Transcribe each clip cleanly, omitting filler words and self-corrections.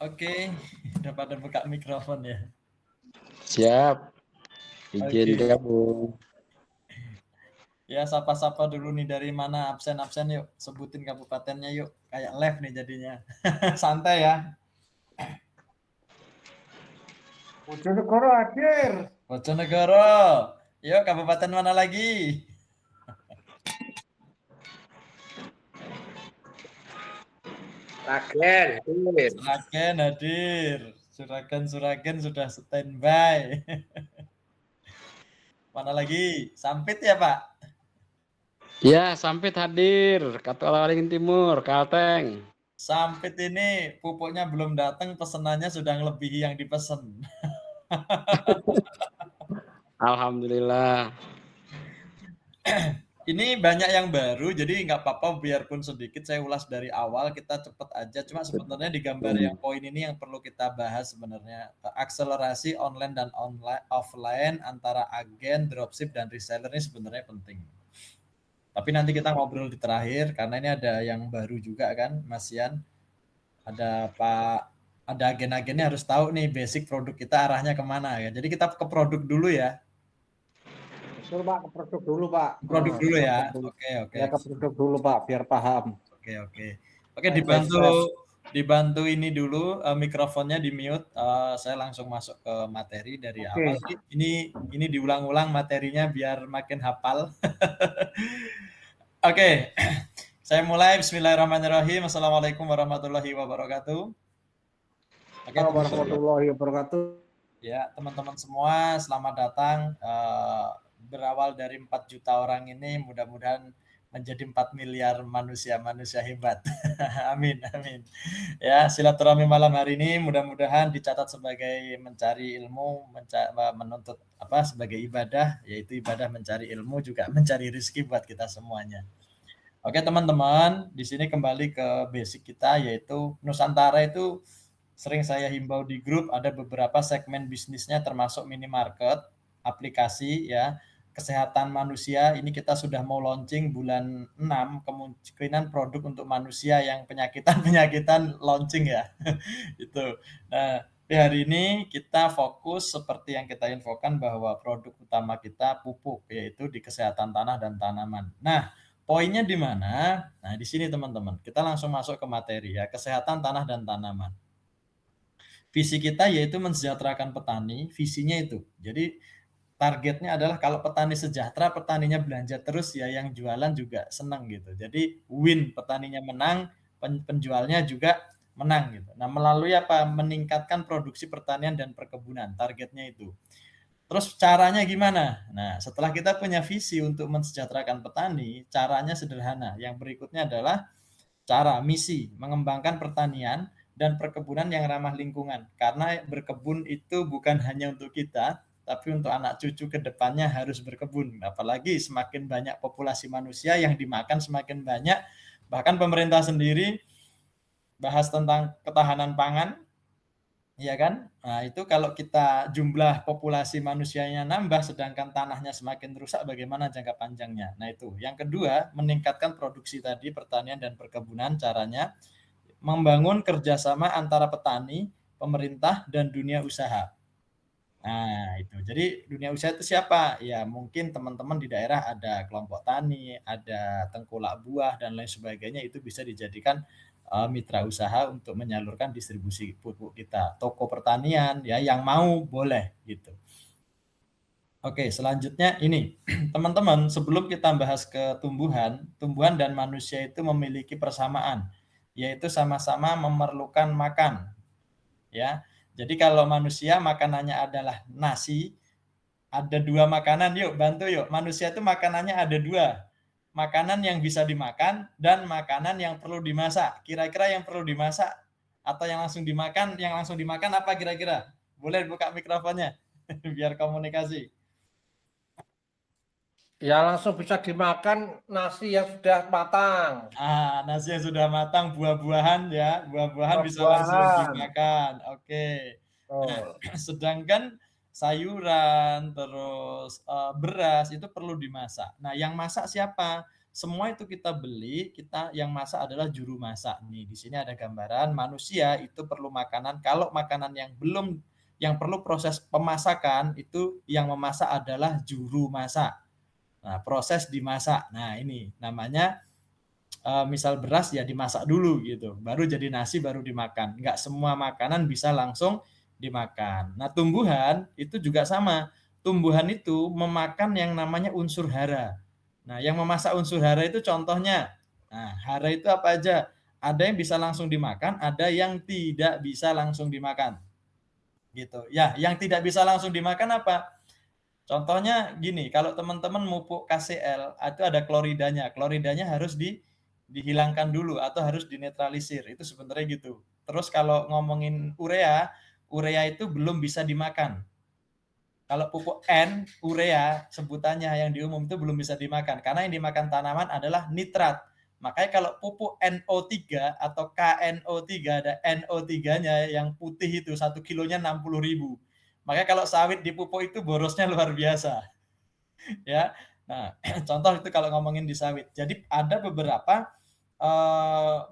Oke, udah pada buka mikrofon ya. Siap, izin Oke. gabung. Ya, sapa-sapa dulu nih dari mana absen-absen yuk. Sebutin kabupatennya yuk. Kayak live nih jadinya. Santai ya. Bojonegoro hadir. Bojonegoro. Yuk, kabupaten mana lagi? Ragen, hadir. Suragen hadir. Suragen sudah standby. Mana lagi? Sampit ya, Pak? Ya, Sampit hadir. Katulampa Timur, Kalteng. Sampit ini pupuknya belum datang, pesenannya sudah ngelebihi yang dipesan. Alhamdulillah. Ini banyak yang baru, jadi nggak apa-apa biarpun sedikit saya ulas dari awal, kita cepet aja. Cuma sebenarnya di gambar yang poin ini yang perlu kita bahas sebenarnya, akselerasi online dan offline antara agen, dropship, dan reseller ini sebenarnya penting. Tapi nanti kita ngobrol di terakhir, karena ini ada yang baru juga kan, Mas Yan. Ada agen-agennya harus tahu nih basic produk kita arahnya kemana ya. Jadi kita ke produk dulu ya. Betul Pak, ke produk dulu Pak. Produk dulu ya. Dulu. Oke. Ya ke produk dulu Pak, biar paham. Oke, Step by step. dibantu ini dulu mikrofonnya di mute. Saya langsung masuk ke materi dari awal. Ini diulang-ulang materinya biar makin hafal. Oke, saya mulai. Bismillahirrahmanirrahim. Assalamualaikum warahmatullahi wabarakatuh. Oke, warahmatullahi wabarakatuh. Ya, teman-teman semua, selamat datang. Berawal dari 4 juta orang ini, mudah-mudahan menjadi 4 miliar manusia-manusia hebat. Amin. Ya, silaturahmi malam hari ini mudah-mudahan dicatat sebagai mencari ilmu, menuntut sebagai ibadah, yaitu ibadah mencari ilmu, juga mencari rezeki buat kita semuanya. Oke, teman-teman, di sini kembali ke basic kita, yaitu Nusantara itu sering saya himbau di grup, ada beberapa segmen bisnisnya termasuk minimarket, aplikasi ya, kesehatan manusia. Ini kita sudah mau launching bulan 6, kemungkinan produk untuk manusia yang penyakitan launching ya. Itu. Nah, di hari ini kita fokus seperti yang kita infokan bahwa produk utama kita pupuk, yaitu di kesehatan tanah dan tanaman. Nah, poinnya di mana? Nah, di sini teman-teman. Kita langsung masuk ke materi ya, kesehatan tanah dan tanaman. Visi kita yaitu mensejahterakan petani, visinya itu. Jadi targetnya adalah kalau petani sejahtera, petaninya belanja terus ya, yang jualan juga senang gitu. Jadi win, petaninya menang, penjualnya juga menang gitu. Nah, melalui apa? Meningkatkan produksi pertanian dan perkebunan, targetnya itu. Terus caranya gimana? Nah, setelah kita punya visi untuk mensejahterakan petani, caranya sederhana. Yang berikutnya adalah cara, misi, mengembangkan pertanian dan perkebunan yang ramah lingkungan. Karena berkebun itu bukan hanya untuk kita, tapi untuk anak cucu ke depannya harus berkebun. Apalagi semakin banyak populasi manusia yang dimakan semakin banyak. Bahkan pemerintah sendiri bahas tentang ketahanan pangan, ya kan? Nah, itu kalau kita jumlah populasi manusianya nambah sedangkan tanahnya semakin rusak, bagaimana jangka panjangnya? Nah, itu. Yang kedua, meningkatkan produksi tadi, pertanian dan perkebunan. Caranya membangun kerjasama antara petani, pemerintah, dan dunia usaha. Nah, itu. Jadi dunia usaha itu siapa? Ya, mungkin teman-teman di daerah ada kelompok tani, ada tengkulak buah, dan lain sebagainya. Itu bisa dijadikan mitra usaha untuk menyalurkan distribusi pupuk kita. Toko pertanian, ya, yang mau boleh gitu. Oke, selanjutnya ini. Teman-teman, sebelum kita bahas ke tumbuhan dan manusia itu memiliki persamaan, yaitu sama-sama memerlukan makan. Ya. Jadi kalau manusia makanannya adalah nasi, ada 2 makanan, yuk bantu yuk. Manusia itu makanannya ada 2. Makanan yang bisa dimakan dan makanan yang perlu dimasak. Kira-kira yang perlu dimasak atau yang langsung dimakan apa kira-kira? Boleh buka mikrofonnya biar komunikasi. Ya langsung bisa dimakan nasi yang sudah matang. Nasi yang sudah matang, buah-buahan ya. Buah-buahan bisa langsung dimakan. Oke. Nah, sedangkan sayuran, terus beras itu perlu dimasak. Nah, yang masak siapa? semua itu kita beli, kita yang masak adalah juru masak. Nih, di sini ada gambaran manusia itu perlu makanan. Kalau makanan yang perlu proses pemasakan itu yang memasak adalah juru masak. Nah, proses dimasak. Nah, ini namanya misal beras ya dimasak dulu gitu. Baru jadi nasi baru dimakan. Enggak semua makanan bisa langsung dimakan. Nah, tumbuhan itu juga sama. Tumbuhan itu memakan yang namanya unsur hara. Nah, yang memasak unsur hara itu contohnya. Nah, hara itu apa aja? Ada yang bisa langsung dimakan, ada yang tidak bisa langsung dimakan. Gitu. Ya, yang tidak bisa langsung dimakan apa? Contohnya gini, kalau teman-teman pupuk KCl, itu ada kloridanya. Kloridanya harus dihilangkan dulu atau harus dinetralisir. Itu sebenarnya gitu. Terus kalau ngomongin urea, urea itu belum bisa dimakan. Kalau pupuk N, urea, sebutannya yang di umum itu belum bisa dimakan. Karena yang dimakan tanaman adalah nitrat. Makanya kalau pupuk NO3 atau KNO3, ada NO3-nya yang putih itu, 1 kilonya 60.000. Makanya kalau sawit dipupuk itu borosnya luar biasa. Ya, nah contoh itu kalau ngomongin di sawit. Jadi ada beberapa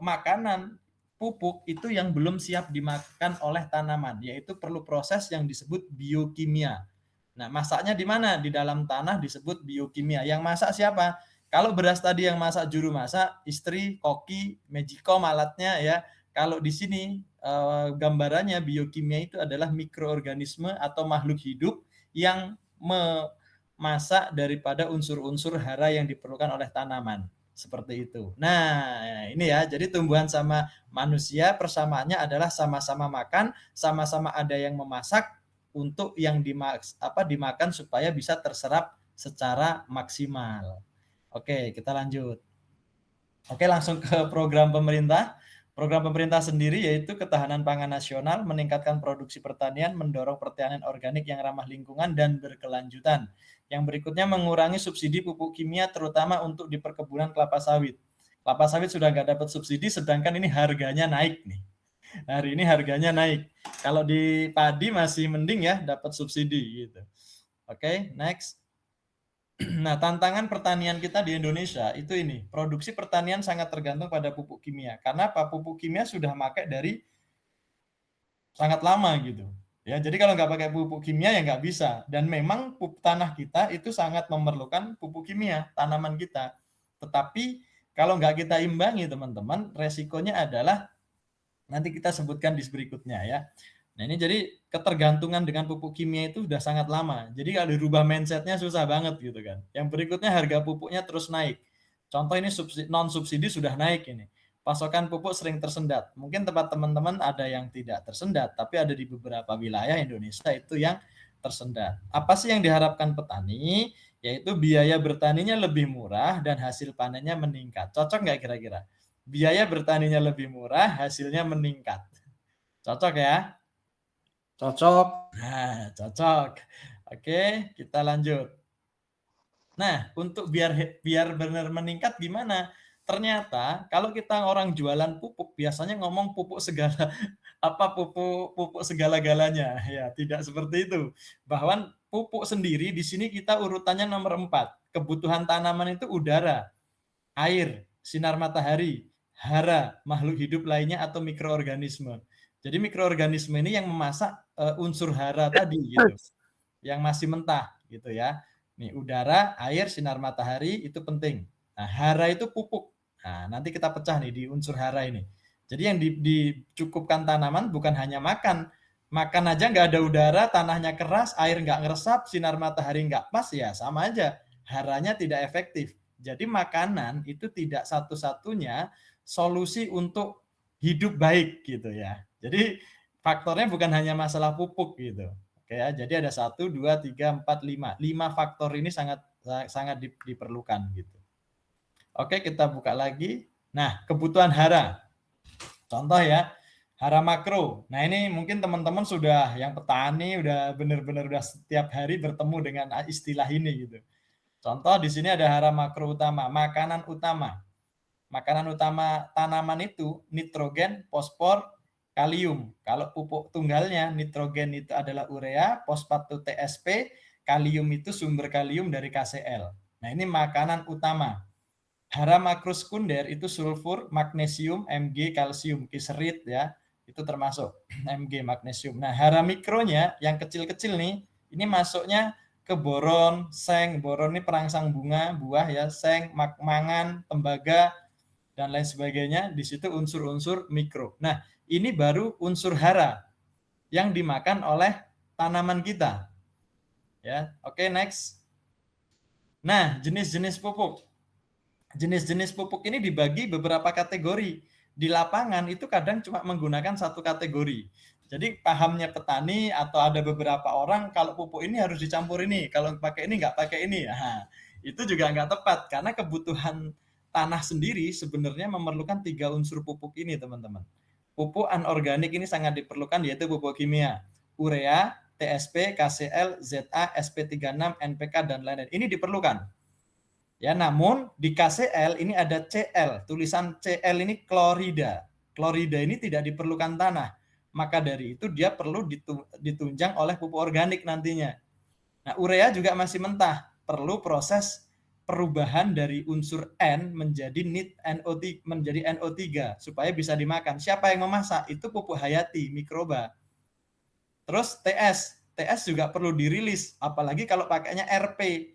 makanan pupuk itu yang belum siap dimakan oleh tanaman, yaitu perlu proses yang disebut biokimia. Nah, masaknya di mana? Di dalam tanah disebut biokimia. Yang masak siapa? Kalau beras tadi yang masak juru masak, istri, koki, magicom alatnya ya. Kalau di sini gambarannya biokimia itu adalah mikroorganisme atau makhluk hidup yang memasak daripada unsur-unsur hara yang diperlukan oleh tanaman. Seperti itu. Nah, ini ya. Jadi tumbuhan sama manusia persamaannya adalah sama-sama makan, sama-sama ada yang memasak, untuk yang dimakan supaya bisa terserap secara maksimal. Oke, kita lanjut. Oke, langsung ke program pemerintah. Program pemerintah sendiri yaitu ketahanan pangan nasional, meningkatkan produksi pertanian, mendorong pertanian organik yang ramah lingkungan dan berkelanjutan. Yang berikutnya mengurangi subsidi pupuk kimia terutama untuk di perkebunan kelapa sawit. Kelapa sawit sudah nggak dapat subsidi, sedangkan ini harganya naik nih. Hari ini harganya naik. Kalau di padi masih mending ya dapat subsidi gitu. Oke, next. Nah, tantangan pertanian kita di Indonesia itu ini. Produksi pertanian sangat tergantung pada pupuk kimia. Karena apa? Pupuk kimia sudah pakai dari sangat lama gitu. Ya, jadi kalau nggak pakai pupuk kimia ya nggak bisa. Dan memang tanah kita itu sangat memerlukan pupuk kimia, tanaman kita. Tetapi kalau nggak kita imbangi teman-teman, resikonya adalah nanti kita sebutkan di berikutnya ya. Nah ini jadi ketergantungan dengan pupuk kimia itu sudah sangat lama. Jadi kalau dirubah mindsetnya susah banget gitu kan. Yang berikutnya harga pupuknya terus naik. Contoh ini non subsidi sudah naik ini. Pasokan pupuk sering tersendat. Mungkin tempat teman-teman ada yang tidak tersendat, tapi ada di beberapa wilayah Indonesia itu yang tersendat. Apa sih yang diharapkan petani? Yaitu biaya bertaninya lebih murah dan hasil panennya meningkat. Cocok nggak kira-kira? Biaya bertaninya lebih murah, hasilnya meningkat. Cocok ya? Cocok. Nah, cocok. Oke, kita lanjut. Nah, untuk biar benar meningkat gimana? Ternyata kalau kita orang jualan pupuk biasanya ngomong pupuk segala pupuk segala-galanya. Ya, tidak seperti itu. Bahwa pupuk sendiri di sini kita urutannya nomor 4. Kebutuhan tanaman itu udara, air, sinar matahari, hara, makhluk hidup lainnya atau mikroorganisme. Jadi mikroorganisme ini yang memasak unsur hara tadi gitu. Yang masih mentah gitu ya. Nih udara, air, sinar matahari itu penting. Nah, hara itu pupuk. Nah, nanti kita pecah nih di unsur hara ini. Jadi yang dicukupkan tanaman bukan hanya makan. Makan aja nggak ada udara, tanahnya keras, air nggak ngeresap, sinar matahari nggak pas, ya sama aja. Haranya tidak efektif. Jadi makanan itu tidak satu-satunya solusi untuk hidup baik gitu ya. Jadi faktornya bukan hanya masalah pupuk gitu. Oke ya, jadi ada 1, 2, 3, 4, 5. 5 faktor ini sangat diperlukan gitu. Oke, kita buka lagi. Nah, kebutuhan hara. Contoh ya, hara makro. Nah, ini mungkin teman-teman sudah yang petani udah benar-benar udah setiap hari bertemu dengan istilah ini gitu. Contoh di sini ada hara makro utama, makanan utama. Makanan utama tanaman itu nitrogen, fosfor, kalium. Kalau pupuk tunggalnya nitrogen itu adalah urea, fosfat itu TSP, kalium itu sumber kalium dari KCl. Nah, ini makanan utama. Hara makrosekunder itu sulfur, magnesium, Mg, kalsium, kiserit ya, itu termasuk Mg, magnesium. Nah, hara mikronya yang kecil-kecil nih, ini masuknya ke boron, seng. Boron ini perangsang bunga, buah ya, seng, mangan, tembaga, dan lain sebagainya. Di situ unsur-unsur mikro. Nah, ini baru unsur hara yang dimakan oleh tanaman kita. Ya, oke, next. Nah, jenis-jenis pupuk. Jenis-jenis pupuk ini dibagi beberapa kategori. Di lapangan itu kadang cuma menggunakan satu kategori. Jadi pahamnya petani atau ada beberapa orang kalau pupuk ini harus dicampur ini, kalau pakai ini nggak pakai ini. Nah, itu juga nggak tepat karena kebutuhan tanah sendiri sebenarnya memerlukan 3 unsur pupuk ini, teman-teman. Pupuk anorganik ini sangat diperlukan, yaitu pupuk kimia. Urea, TSP, KCl, ZA, SP36, NPK, dan lain-lain. Ini diperlukan. Ya, namun di KCl ini ada Cl, tulisan Cl ini klorida. Klorida ini tidak diperlukan tanah. Maka dari itu dia perlu ditunjang oleh pupuk organik nantinya. Nah, urea juga masih mentah, perlu proses perubahan dari unsur N menjadi NO3 supaya bisa dimakan. Siapa yang memasak? Itu pupuk hayati, mikroba. Terus TS juga perlu dirilis, apalagi kalau pakainya RP,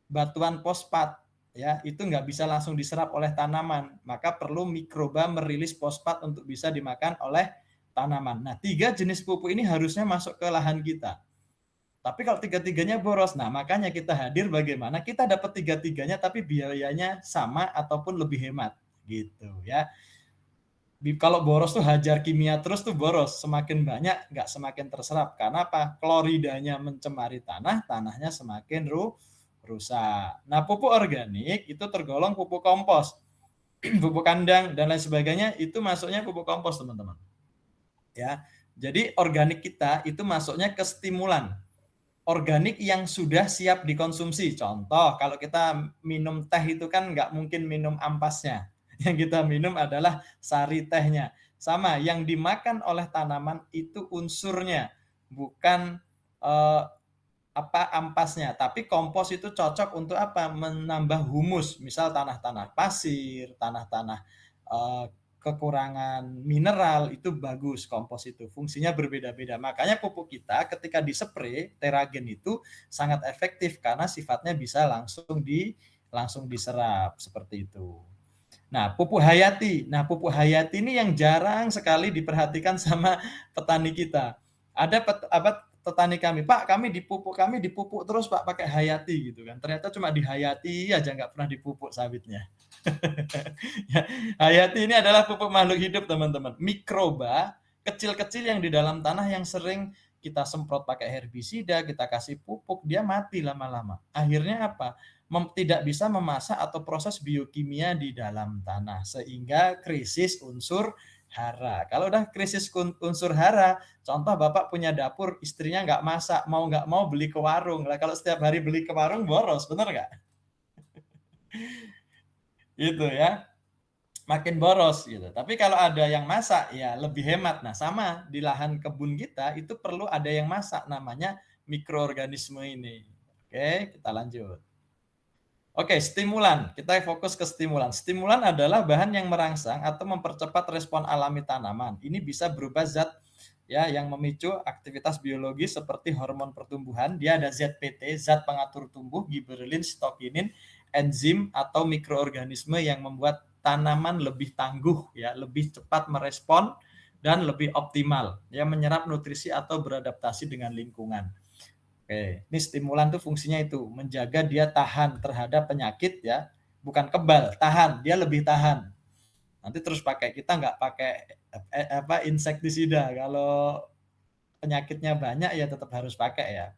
batuan fosfat. Ya, itu nggak bisa langsung diserap oleh tanaman, maka perlu mikroba merilis fosfat untuk bisa dimakan oleh tanaman. Nah, 3 jenis pupuk ini harusnya masuk ke lahan kita. Tapi kalau 3-3-nya boros, nah makanya kita hadir bagaimana kita dapat 3-3-nya tapi biayanya sama ataupun lebih hemat, gitu ya. Kalau boros tuh hajar kimia terus tuh boros, semakin banyak nggak semakin terserap. Karena apa? Kloridanya mencemari tanah, tanahnya semakin rusak. Nah, pupuk organik itu tergolong pupuk kompos, pupuk kandang dan lain sebagainya itu masuknya pupuk kompos, teman-teman. Ya, jadi organik kita itu masuknya ke stimulan. Organik yang sudah siap dikonsumsi. Contoh, kalau kita minum teh itu kan nggak mungkin minum ampasnya. Yang kita minum adalah sari tehnya. Sama, yang dimakan oleh tanaman itu unsurnya, bukan ampasnya. Tapi kompos itu cocok untuk apa? Menambah humus, misal tanah-tanah pasir, tanah-tanah kekurangan mineral, itu bagus kompos itu. Fungsinya berbeda-beda. Makanya pupuk kita ketika dispray teragen itu sangat efektif karena sifatnya bisa langsung diserap seperti itu. Nah, pupuk hayati. Nah, pupuk hayati ini yang jarang sekali diperhatikan sama petani kita. Ada petani kami, Pak, kami dipupuk terus Pak pakai hayati gitu kan. Ternyata cuma di hayati aja nggak pernah dipupuk sawitnya. Hayati ini adalah pupuk makhluk hidup, teman-teman. Mikroba kecil-kecil yang di dalam tanah yang sering kita semprot pakai herbisida, kita kasih pupuk, dia mati lama-lama. Akhirnya apa? Tidak bisa memasak atau proses biokimia di dalam tanah, sehingga krisis unsur hara. Kalau udah krisis unsur hara, contoh Bapak punya dapur, istrinya nggak masak, mau nggak mau beli ke warung. Lah kalau setiap hari beli ke warung boros, bener nggak? Itu ya, makin boros gitu. Tapi kalau ada yang masak ya lebih hemat. Nah, sama di lahan kebun kita itu perlu ada yang masak, namanya mikroorganisme ini. Oke, kita lanjut. Oke, stimulan. Kita fokus ke stimulan. Stimulan adalah bahan yang merangsang atau mempercepat respon alami tanaman. Ini bisa berupa zat ya yang memicu aktivitas biologis seperti hormon pertumbuhan. Dia ada ZPT, zat pengatur tumbuh, giberelin, sitokinin, enzim atau mikroorganisme yang membuat tanaman lebih tangguh ya, lebih cepat merespon dan lebih optimal ya menyerap nutrisi atau beradaptasi dengan lingkungan. Oke, ini stimulan tuh fungsinya itu menjaga dia tahan terhadap penyakit ya, bukan kebal, tahan, dia lebih tahan. Nanti terus kita nggak pakai insektisida, kalau penyakitnya banyak ya tetap harus pakai ya.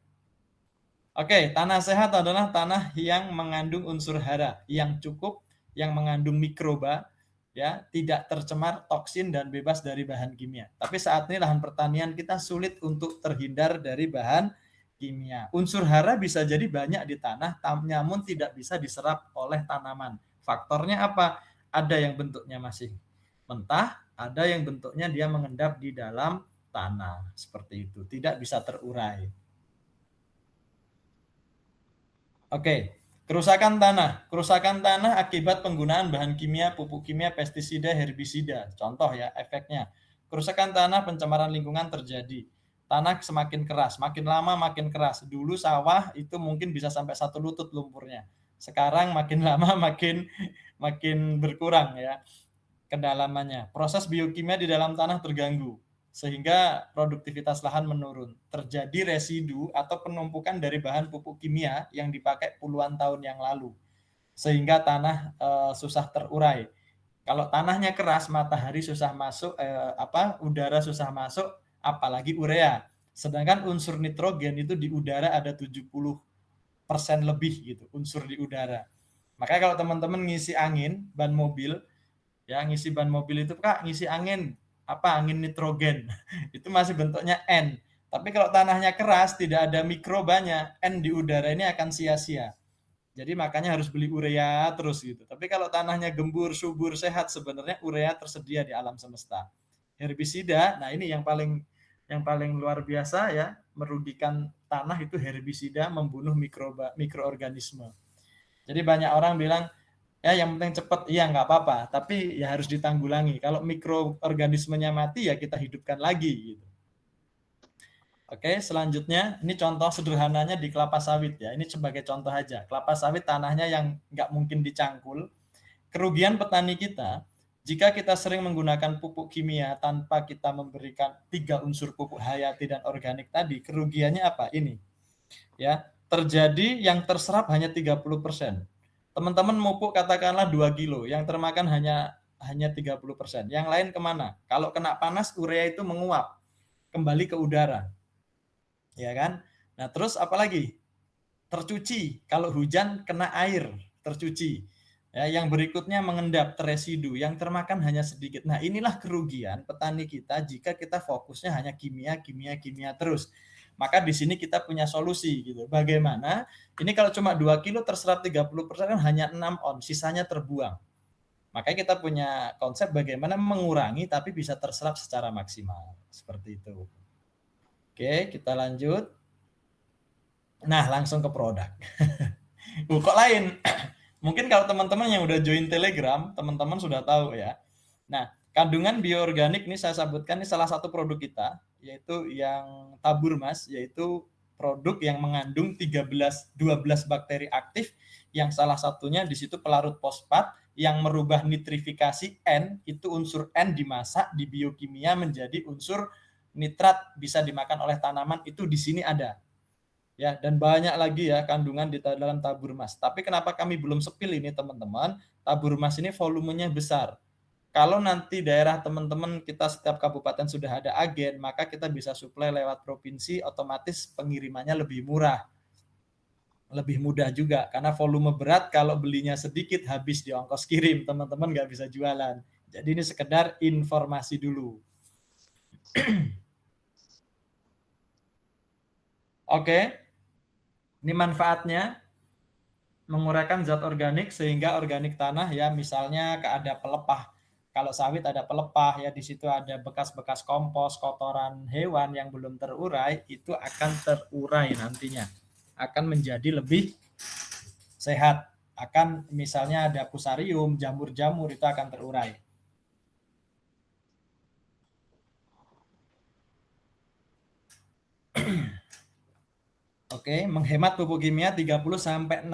Oke, tanah sehat adalah tanah yang mengandung unsur hara yang cukup, yang mengandung mikroba ya, tidak tercemar toksin dan bebas dari bahan kimia. Tapi saat ini lahan pertanian kita sulit untuk terhindar dari bahan kimia. Unsur hara bisa jadi banyak di tanah, namun tidak bisa diserap oleh tanaman. Faktornya apa? Ada yang bentuknya masih mentah, ada yang bentuknya dia mengendap di dalam tanah. Seperti itu, tidak bisa terurai. Oke, Kerusakan tanah akibat penggunaan bahan kimia, pupuk kimia, pestisida, herbisida. Contoh ya efeknya. Kerusakan tanah, pencemaran lingkungan terjadi. Tanah semakin keras, makin lama makin keras. Dulu sawah itu mungkin bisa sampai 1 lutut lumpurnya. Sekarang makin lama makin berkurang ya kedalamannya. Proses biokimia di dalam tanah terganggu sehingga produktivitas lahan menurun. Terjadi residu atau penumpukan dari bahan pupuk kimia yang dipakai puluhan tahun yang lalu, sehingga tanah susah terurai. Kalau tanahnya keras, matahari susah masuk, udara susah masuk, apalagi urea. Sedangkan unsur nitrogen itu di udara ada 70% lebih gitu, unsur di udara. Makanya kalau teman-teman ngisi angin, ban mobil, ya ngisi ban mobil itu Kak, ngisi angin angin nitrogen itu masih bentuknya N, tapi kalau tanahnya keras tidak ada mikrobanya, N di udara ini akan sia-sia. Jadi makanya harus beli urea terus gitu. Tapi kalau tanahnya gembur, subur, sehat, sebenarnya urea tersedia di alam semesta. Herbisida, nah ini yang paling luar biasa ya, merugikan tanah itu herbisida, membunuh mikroorganisme. Jadi banyak orang bilang ya yang penting cepat, iya nggak apa-apa, tapi ya harus ditanggulangi. Kalau mikroorganismenya mati ya kita hidupkan lagi gitu. Oke, selanjutnya ini contoh sederhananya di kelapa sawit ya. Ini sebagai contoh aja. Kelapa sawit tanahnya yang nggak mungkin dicangkul. Kerugian petani kita jika kita sering menggunakan pupuk kimia tanpa kita memberikan 3 unsur pupuk hayati dan organik tadi, kerugiannya apa? Ini ya, terjadi yang terserap hanya 30%. Teman-teman mupuk katakanlah 2 kilo, yang termakan hanya 30%. Yang lain kemana? Kalau kena panas, urea itu menguap kembali ke udara. Ya kan? Nah, terus apalagi? Tercuci. Kalau hujan kena air, tercuci. Ya, yang berikutnya mengendap, terresidu, yang termakan hanya sedikit. Nah, inilah kerugian petani kita jika kita fokusnya hanya kimia terus. Maka di sini kita punya solusi gitu. Bagaimana? Ini kalau cuma 2 kilo terserap 30% kan hanya 6 on, sisanya terbuang. Makanya kita punya konsep bagaimana mengurangi tapi bisa terserap secara maksimal. Seperti itu. Oke, kita lanjut. Nah, langsung ke produk. Kok lain? Mungkin kalau teman-teman yang udah join Telegram, teman-teman sudah tahu ya. Nah, kandungan bioorganik ini saya sebutkan, ini salah satu produk kita, yaitu yang tabur mas, yaitu produk yang mengandung 12 bakteri aktif, yang salah satunya di situ pelarut fosfat yang merubah nitrifikasi N, itu unsur N dimasak di biokimia menjadi unsur nitrat, bisa dimakan oleh tanaman, itu di sini ada. Ya, dan banyak lagi ya kandungan di dalam tabur emas. Tapi kenapa kami belum sepil ini teman-teman? Tabur emas ini volumenya besar. Kalau nanti daerah teman-teman kita setiap kabupaten sudah ada agen, maka kita bisa suplai lewat provinsi, otomatis pengirimannya lebih murah. Lebih mudah juga, karena volume berat kalau belinya sedikit habis di ongkos kirim, teman-teman nggak bisa jualan. Jadi ini sekedar informasi dulu. Oke. Ini manfaatnya menguraikan zat organik sehingga organik tanah ya, misalnya ada pelepah. Kalau sawit ada pelepah ya, di situ ada bekas-bekas kompos, kotoran hewan yang belum terurai, itu akan terurai nantinya. Akan menjadi lebih sehat. Akan misalnya ada fusarium, jamur-jamur itu akan terurai. Oke, menghemat pupuk kimia 30-60%,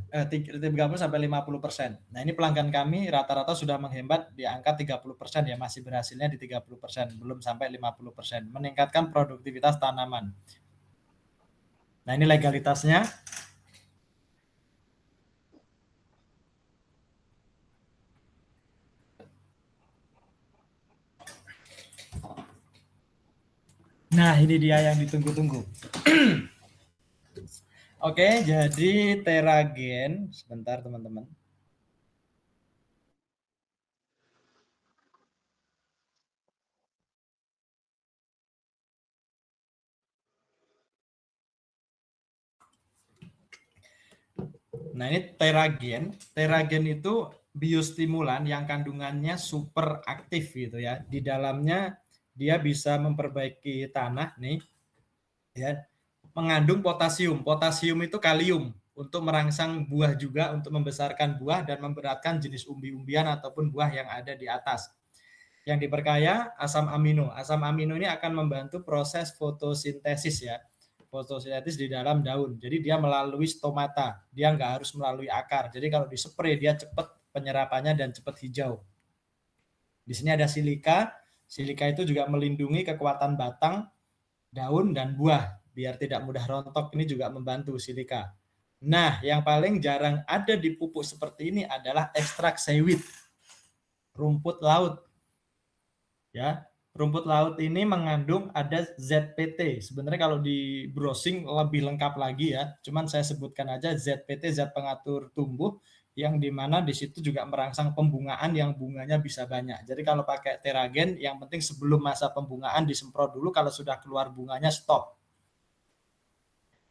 30-50%. Nah, ini pelanggan kami rata-rata sudah menghemat di angka 30% ya, masih berhasilnya di 30%, belum sampai 50%, meningkatkan produktivitas tanaman. Nah, ini legalitasnya. Nah, ini dia yang ditunggu-tunggu. Oke, jadi Teragen, sebentar teman-teman. Nah, ini Teragen. Teragen itu biostimulan yang kandungannya super aktif gitu ya. Di dalamnya dia bisa memperbaiki tanah nih. Ya. Mengandung potasium. Potasium itu kalium untuk merangsang buah juga, untuk membesarkan buah dan memberatkan jenis umbi-umbian ataupun buah yang ada di atas. Yang diperkaya asam amino. Asam amino ini akan membantu proses fotosintesis ya. Fotosintesis di dalam daun. Jadi dia melalui stomata. Dia nggak harus melalui akar. Jadi kalau dispray dia cepat penyerapannya dan cepat hijau. Di sini ada silika. Silika itu juga melindungi kekuatan batang, daun, dan buah. Biar tidak mudah rontok, ini juga membantu silika. Nah, yang paling jarang ada di pupuk seperti ini adalah ekstrak seaweed, rumput laut. Ya, rumput laut ini mengandung ada ZPT. Sebenarnya kalau di browsing lebih lengkap lagi ya. Cuman saya sebutkan aja ZPT, zat pengatur tumbuh, yang dimana di situ juga merangsang pembungaan yang bunganya bisa banyak. Jadi kalau pakai teragen, yang penting sebelum masa pembungaan disemprot dulu. Kalau sudah keluar bunganya stop.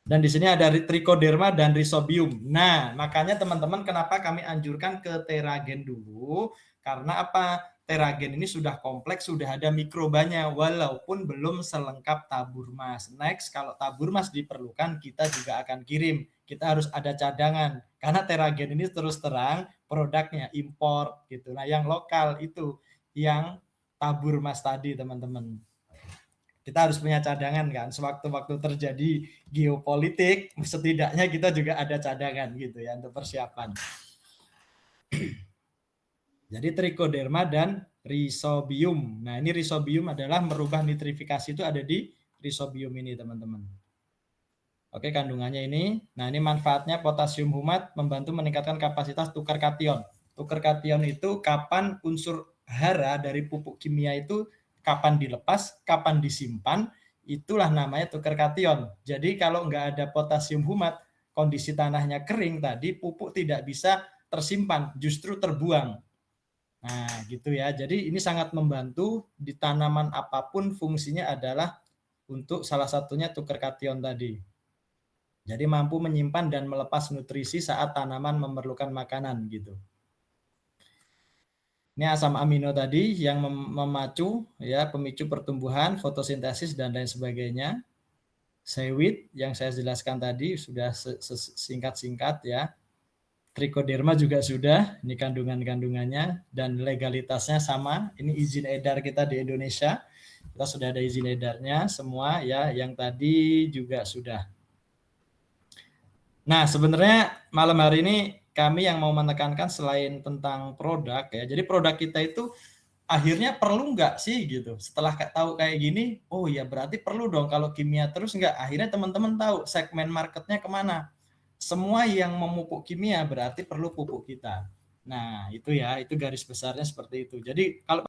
Dan di sini ada trichoderma dan rhizobium. Nah, makanya teman-teman kenapa kami anjurkan ke teragen dulu? Karena apa? Teragen ini sudah kompleks, sudah ada mikrobanya, walaupun belum selengkap tabur mas. Next, kalau tabur mas diperlukan, kita juga akan kirim. Kita harus ada cadangan. Karena teragen ini terus terang produknya impor gitu. Nah, yang lokal itu yang tabur mas tadi, teman-teman. Kita harus punya cadangan kan, sewaktu-waktu terjadi geopolitik, setidaknya kita juga ada cadangan gitu ya untuk persiapan. Jadi trichoderma dan rhizobium. Nah, ini rhizobium adalah merubah nitrifikasi itu ada di rhizobium ini, teman-teman. Oke, kandungannya ini. Nah, ini manfaatnya potasium humat membantu meningkatkan kapasitas tukar kation. Tukar kation itu kapan unsur hara dari pupuk kimia itu kapan dilepas, kapan disimpan, itulah namanya tukar kation. Jadi kalau nggak ada potasium humat, kondisi tanahnya kering tadi, pupuk tidak bisa tersimpan, justru terbuang. Nah, gitu ya. Jadi ini sangat membantu di tanaman apapun, fungsinya adalah untuk salah satunya tukar kation tadi. Jadi mampu menyimpan dan melepas nutrisi saat tanaman memerlukan makanan gitu. Ini asam amino tadi yang memacu ya, pemicu pertumbuhan, fotosintesis dan lain sebagainya. Seaweed yang saya jelaskan tadi sudah singkat-singkat ya. Trichoderma juga sudah, ini kandungan-kandungannya dan legalitasnya sama. Ini izin edar kita di Indonesia. Kita sudah ada izin edarnya semua ya, yang tadi juga sudah. Nah, sebenarnya malam hari ini kami yang mau menekankan selain tentang produk ya. Jadi produk kita itu akhirnya perlu nggak sih gitu. Setelah tahu kayak gini, oh ya berarti perlu dong kalau kimia terus nggak. Akhirnya teman-teman tahu segmen marketnya kemana. Semua yang memupuk kimia berarti perlu pupuk kita. Nah, itu ya, itu garis besarnya seperti itu. Jadi kalau